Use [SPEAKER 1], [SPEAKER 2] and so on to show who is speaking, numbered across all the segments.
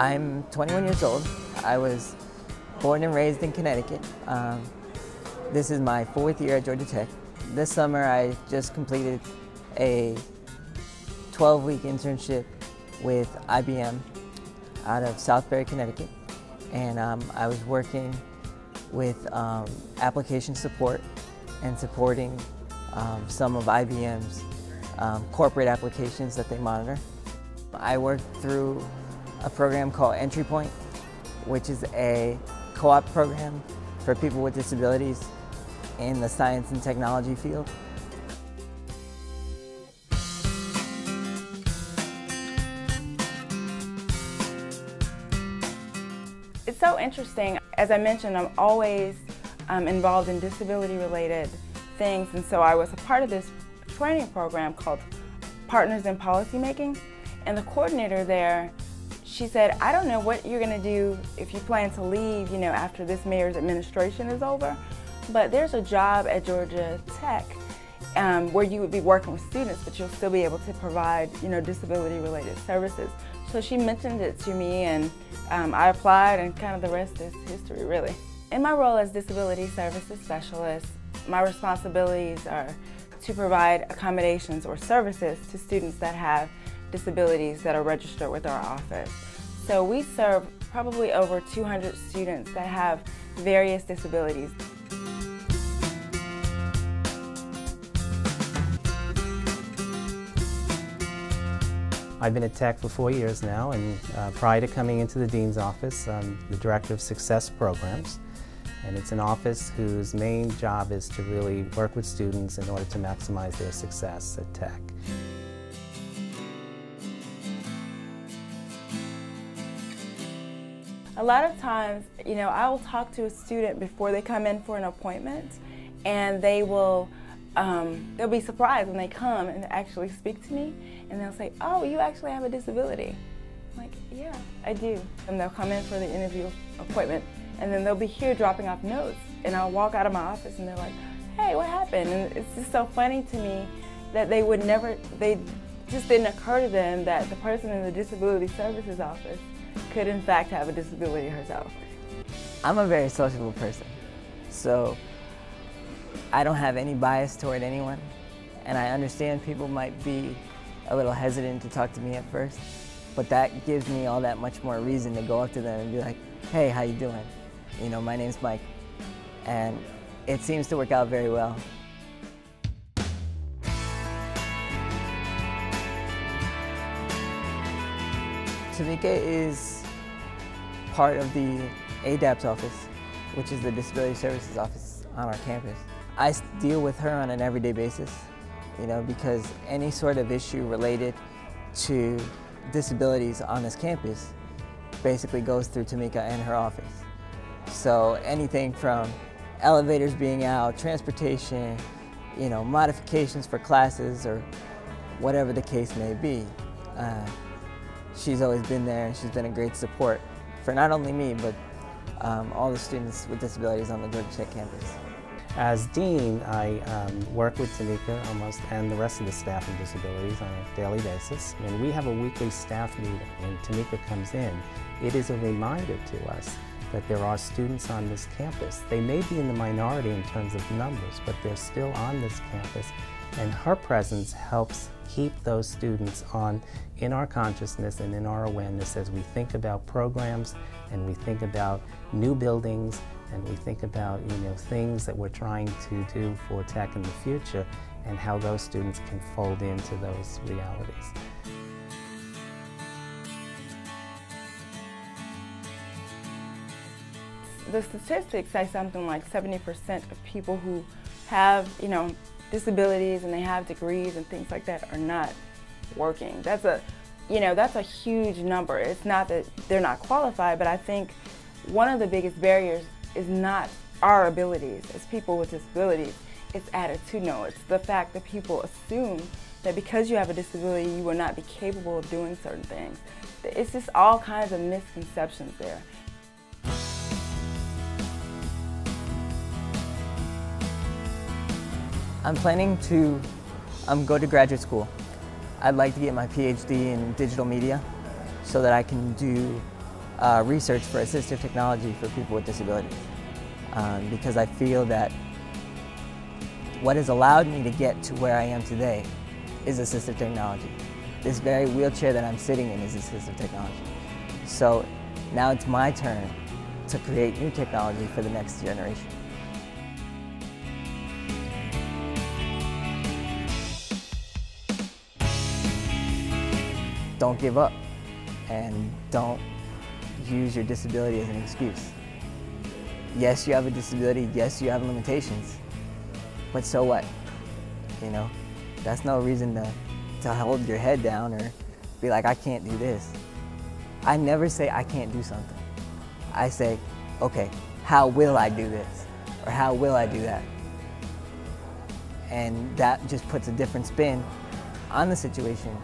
[SPEAKER 1] I'm 21 years old. I was born and raised in Connecticut. This is my 4th year at Georgia Tech. This summer I just completed a 12-week internship with IBM out of Southbury, Connecticut. And I was working with application support and supporting some of IBM's corporate applications that they monitor. I worked through a program called Entry Point, which is a co-op program for people with disabilities in the science and technology field.
[SPEAKER 2] It's so interesting. As I mentioned, I'm always involved in disability-related things, and so I was a part of this training program called Partners in Policymaking, and the coordinator there, she said, I don't know what you're going to do if you plan to leave, after this mayor's administration is over, but there's a job at Georgia Tech where you would be working with students, but you'll still be able to provide, disability-related services. So she mentioned it to me, and I applied, and kind of the rest is history, really. In my role as Disability Services Specialist, my responsibilities are to provide accommodations or services to students that have disabilities that are registered with our office. So we serve probably over 200 students that have various disabilities.
[SPEAKER 3] I've been at Tech for 4 years now, and prior to coming into the Dean's office, I'm the Director of Success Programs. And it's an office whose main job is to really work with students in order to maximize their success at Tech.
[SPEAKER 2] A lot of times, I will talk to a student before they come in for an appointment, and they'll be surprised when they come and actually speak to me, and they'll say, oh, you actually have a disability. I'm like, yeah, I do. And they'll come in for the interview appointment, and then they'll be here dropping off notes, and I'll walk out of my office and they're like, hey, what happened? And it's just so funny to me that they just didn't occur to them that the person in the Disability Services office could in fact have a disability herself.
[SPEAKER 1] I'm a very sociable person, so I don't have any bias toward anyone, and I understand people might be a little hesitant to talk to me at first, but that gives me all that much more reason to go up to them and be like, hey, how you doing? My name's Mike, and it seems to work out very well. Tamika is part of the ADAP's office, which is the Disability Services office on our campus. I deal with her on an everyday basis, because any sort of issue related to disabilities on this campus basically goes through Tamika and her office. So anything from elevators being out, transportation, modifications for classes, or whatever the case may be. She's always been there, and she's been a great support for not only me, but all the students with disabilities on the Georgia Tech campus.
[SPEAKER 3] As Dean, I work with Tamika and the rest of the staff with disabilities on a daily basis. When we have a weekly staff meeting and Tamika comes in, it is a reminder to us that there are students on this campus. They may be in the minority in terms of numbers, but they're still on this campus, and her presence helps keep those students in our consciousness and in our awareness as we think about programs, and we think about new buildings, and we think about things that we're trying to do for Tech in the future, and how those students can fold into those realities.
[SPEAKER 2] The statistics say something like 70% of people who have, disabilities and they have degrees and things like that are not working. That's a huge number. It's not that they're not qualified, but I think one of the biggest barriers is not our abilities as people with disabilities. It's attitudinal. It's the fact that people assume that because you have a disability, you will not be capable of doing certain things. It's just all kinds of misconceptions there.
[SPEAKER 1] I'm planning to go to graduate school. I'd like to get my PhD in digital media so that I can do research for assistive technology for people with disabilities, because I feel that what has allowed me to get to where I am today is assistive technology. This very wheelchair that I'm sitting in is assistive technology. So now it's my turn to create new technology for the next generation. Don't give up, and don't use your disability as an excuse. Yes, you have a disability, yes, you have limitations, but so what? You know, that's no reason to hold your head down or be like, I can't do this. I never say I can't do something. I say, okay, how will I do this? Or how will I do that? And that just puts a different spin on the situation.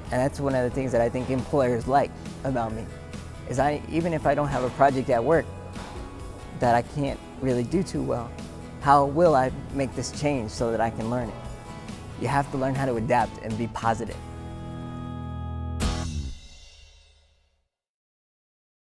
[SPEAKER 1] And that's one of the things that I think employers like about me, is even if I don't have a project at work that I can't really do too well, how will I make this change so that I can learn it? You have to learn how to adapt and be positive.